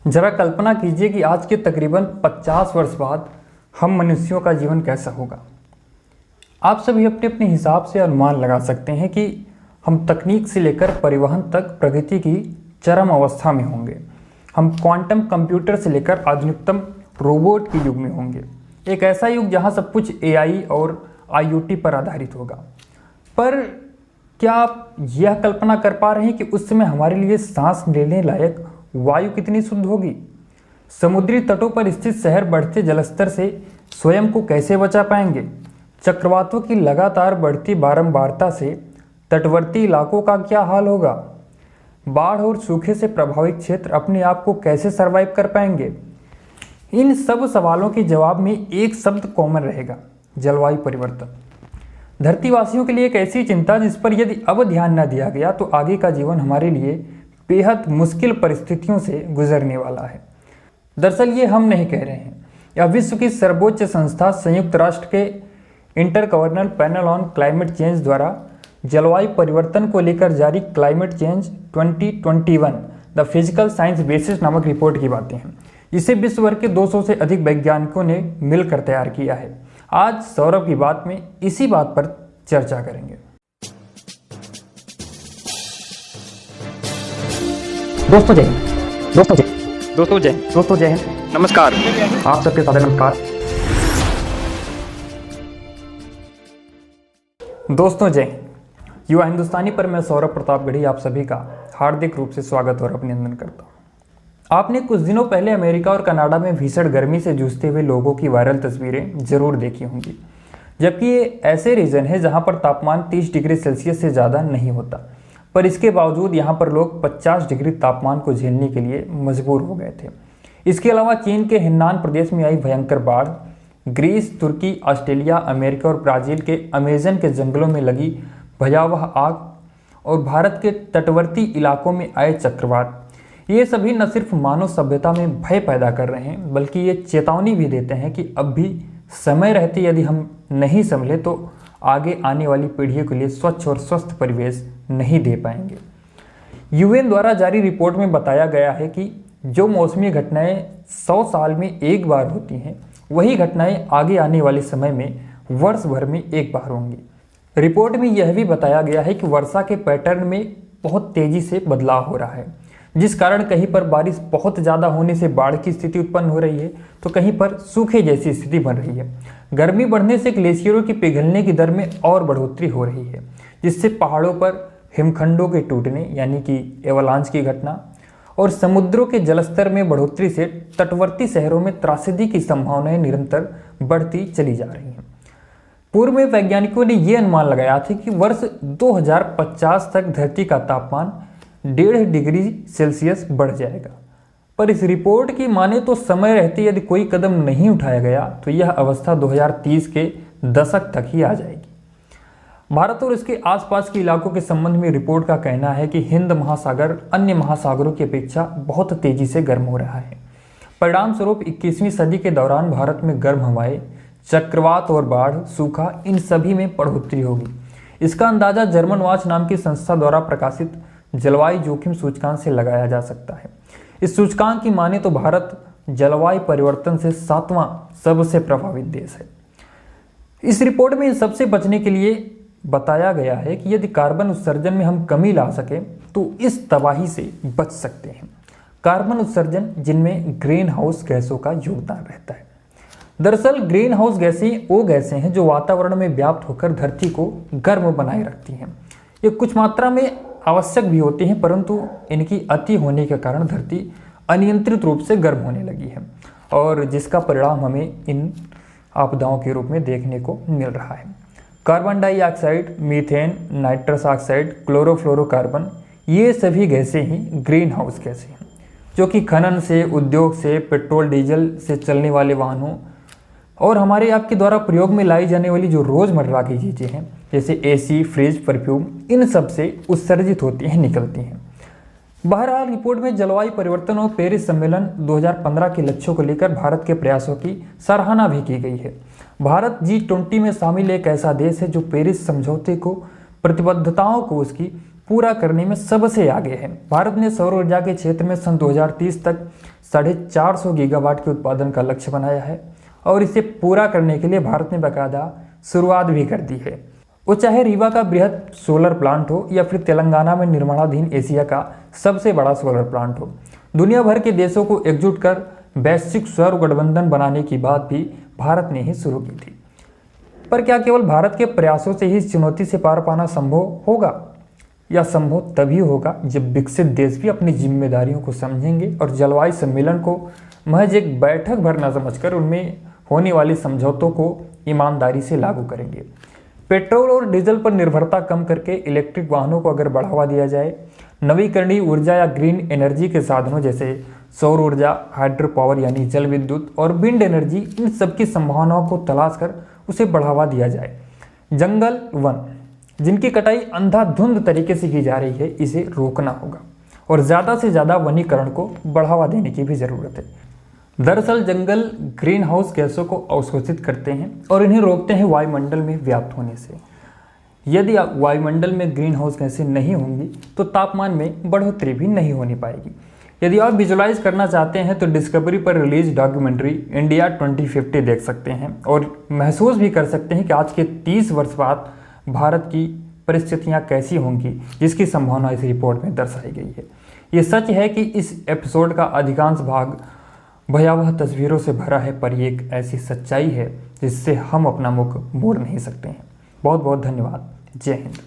जरा कल्पना कीजिए कि आज के तकरीबन 50 वर्ष बाद हम मनुष्यों का जीवन कैसा होगा। आप सभी अपने अपने हिसाब से अनुमान लगा सकते हैं कि हम तकनीक से लेकर परिवहन तक प्रगति की चरम अवस्था में होंगे। हम क्वांटम कंप्यूटर से लेकर आधुनिकतम रोबोट के युग में होंगे। एक ऐसा युग जहां सब कुछ एआई और आईओटी पर आधारित होगा। पर क्या आप यह कल्पना कर पा रहे हैं कि उस समय हमारे लिए सांस लेने लायक वायु कितनी शुद्ध होगी? समुद्री तटों पर स्थित शहर बढ़ते जलस्तर से स्वयं को कैसे बचा पाएंगे? चक्रवातों की लगातार बढ़ती बारंबारता से तटवर्ती इलाकों का क्या हाल होगा? बाढ़ और सूखे से प्रभावित क्षेत्र अपने आप को कैसे सरवाइव कर पाएंगे? इन सब सवालों के जवाब में एक शब्द कॉमन रहेगा, जलवायु परिवर्तन। धरतीवासियों के लिए एक ऐसी चिंता जिस पर यदि अब ध्यान न दिया गया तो आगे का जीवन हमारे लिए बेहद मुश्किल परिस्थितियों से गुजरने वाला है। दरअसल ये हम नहीं कह रहे हैं, यह विश्व की सर्वोच्च संस्था संयुक्त राष्ट्र के intergovernmental panel on climate change द्वारा जलवायु परिवर्तन को लेकर जारी climate change 2021 the physical science basis नामक रिपोर्ट की बातें हैं। इसे विश्व भर के 200 से अधिक वैज्ञानिकों ने मिलकर तैयार किया है। आज सौरभ की बात में इसी बात पर चर्चा करेंगे। दोस्तों जय हिंद। दोस्तों जय हिंद। नमस्कार। आप सबके सादर नमस्कार। दोस्तों जय हिंद। युवा हिंदुस्तानी पर मैं सौरभ प्रतापगढ़ी आप सभी का हार्दिक रूप से स्वागत और अभिनंदन करता हूँ। आपने कुछ दिनों पहले अमेरिका और कनाडा में भीषण गर्मी से जूझते हुए लोगों की वायरल तस्वीरें जरूर देखी होंगी। जबकि ये ऐसे रीजन है जहाँ पर तापमान 30 डिग्री सेल्सियस से ज़्यादा नहीं होता, पर इसके बावजूद यहाँ पर लोग 50 डिग्री तापमान को झेलने के लिए मजबूर हो गए थे। इसके अलावा चीन के हिन्नान प्रदेश में आई भयंकर बाढ़, ग्रीस, तुर्की, ऑस्ट्रेलिया, अमेरिका और ब्राज़ील के अमेजन के जंगलों में लगी भयावह आग और भारत के तटवर्ती इलाकों में आए चक्रवात, ये सभी न सिर्फ मानव सभ्यता में भय पैदा कर रहे हैं बल्कि ये चेतावनी भी देते हैं कि अब भी समय रहते यदि हम नहीं संभले तो आगे आने वाली पीढ़ियों के लिए स्वच्छ और स्वस्थ परिवेश नहीं दे पाएंगे। यूएन द्वारा जारी रिपोर्ट में बताया गया है कि जो मौसमी घटनाएं 100 साल में एक बार होती हैं, वही घटनाएं आगे आने वाले समय में वर्ष भर में एक बार होंगी। रिपोर्ट में यह भी बताया गया है कि वर्षा के पैटर्न में बहुत तेजी से बदलाव हो रहा है, जिस कारण कहीं पर बारिश बहुत ज़्यादा होने से बाढ़ की स्थिति उत्पन्न हो रही है तो कहीं पर सूखे जैसी स्थिति बन रही है। गर्मी बढ़ने से ग्लेशियरों की पिघलने की दर में और बढ़ोतरी हो रही है, जिससे पहाड़ों पर हिमखंडों के टूटने यानी कि एवलांच की घटना और समुद्रों के जलस्तर में बढ़ोतरी से तटवर्ती शहरों में त्रासदी की संभावनाएं निरंतर बढ़ती चली जा रही हैं। पूर्व में वैज्ञानिकों ने यह अनुमान लगाया था कि वर्ष 2050 तक धरती का तापमान 1.5 डिग्री सेल्सियस बढ़ जाएगा, पर इस रिपोर्ट की माने तो समय रहते यदि कोई कदम नहीं उठाया गया तो यह अवस्था 2030 के दशक तक ही आ जाएगी। भारत और इसके आसपास के इलाकों के संबंध में रिपोर्ट का कहना है कि हिंद महासागर अन्य महासागरों की अपेक्षा बहुत तेजी से गर्म हो रहा है। परिणाम स्वरूप 21वीं सदी के दौरान भारत में गर्म हवाएं, चक्रवात और बाढ़, सूखा, इन सभी में बढ़ोतरी होगी। इसका अंदाजा जर्मन वॉच नाम की संस्था द्वारा प्रकाशित जलवायु जोखिम सूचकांक से लगाया जा सकता है। इस सूचकांक की माने तो भारत जलवायु परिवर्तन से 7वां सबसे प्रभावित देश है। इस रिपोर्ट में इन सबसे बचने के लिए बताया गया है कि यदि कार्बन उत्सर्जन में हम कमी ला सकें तो इस तबाही से बच सकते हैं। कार्बन उत्सर्जन जिनमें ग्रीन हाउस गैसों का योगदान रहता है। दरअसल ग्रीन हाउस गैसें वो गैसें हैं जो वातावरण में व्याप्त होकर धरती को गर्म बनाए रखती हैं। ये कुछ मात्रा में आवश्यक भी होती हैं, परंतु इनकी अति होने के कारण धरती अनियंत्रित रूप से गर्म होने लगी है और जिसका परिणाम हमें इन आपदाओं के रूप में देखने को मिल रहा है। Carbon dioxide, methane, nitrous oxide, chlorofluorocarbon, ये सभी गैसें ही ग्रीन हाउस गैसें हैं जो कि खनन से, उद्योग से, पेट्रोल डीजल से चलने वाले वाहनों और हमारे आपके द्वारा प्रयोग में लाई जाने वाली जो रोज़मर्रा की चीज़ें हैं जैसे एसी, फ्रिज, परफ्यूम, इन सब से उत्सर्जित होती हैं, निकलती हैं। बहरहाल रिपोर्ट में जलवायु परिवर्तन और पेरिस सम्मेलन 2015 के लक्ष्यों को लेकर भारत के प्रयासों की सराहना भी की गई है। भारत G20 में शामिल एक ऐसा देश है जो पेरिस समझौते को, प्रतिबद्धताओं को उसकी पूरा करने में सबसे आगे है। भारत ने सौर ऊर्जा के क्षेत्र में सन 2030 तक 450 गीगावाट के उत्पादन का लक्ष्य बनाया है और इसे पूरा करने के लिए भारत ने बाकायदा शुरुआत भी कर दी है। वो चाहे रीवा का बृहद सोलर प्लांट हो या फिर तेलंगाना में निर्माणाधीन एशिया का सबसे बड़ा सोलर प्लांट हो, दुनिया भर के देशों को एकजुट कर वैश्विक सौर गठबंधन बनाने की बात भी भारत ने ही शुरू की थी। पर क्या केवल भारत के प्रयासों से ही इस चुनौती से पार पाना संभव होगा? यह संभव तभी होगा जब विकसित देश भी अपनी जिम्मेदारियों को समझेंगे और जलवायु सम्मेलन को महज एक बैठक भर न समझकर उनमें होने वाले समझौतों को ईमानदारी से लागू करेंगे। पेट्रोल और डीजल पर निर्भरता कम करके इलेक्ट्रिक वाहनों को अगर बढ़ावा दिया जाए, नवीकरणीय ऊर्जा या ग्रीन एनर्जी के साधनों जैसे सौर ऊर्जा, हाइड्रो पावर यानी जल विद्युत और विंड एनर्जी, इन सबकी संभावनाओं को तलाश कर उसे बढ़ावा दिया जाए। जंगल वन जिनकी कटाई अंधाधुंध तरीके से की जा रही है, इसे रोकना होगा और ज़्यादा से ज़्यादा वनीकरण को बढ़ावा देने की भी ज़रूरत है। दरअसल जंगल ग्रीन हाउस गैसों को अवशोषित करते हैं और इन्हें रोकते हैं वायुमंडल में व्याप्त होने से। यदि वायुमंडल में ग्रीन हाउस गैसें नहीं होंगी तो तापमान में बढ़ोतरी भी नहीं होनी पाएगी। यदि आप विजुलाइज करना चाहते हैं तो डिस्कवरी पर रिलीज डॉक्यूमेंट्री इंडिया 2050 देख सकते हैं और महसूस भी कर सकते हैं कि आज के 30 वर्ष बाद भारत की परिस्थितियां कैसी होंगी, जिसकी संभावना इस रिपोर्ट में दर्शाई गई है। ये सच है कि इस एपिसोड का अधिकांश भाग भयावह तस्वीरों से भरा है, पर ये एक ऐसी सच्चाई है जिससे हम अपना मुख मोड़ नहीं सकते हैं। बहुत बहुत धन्यवाद। जय हिंद।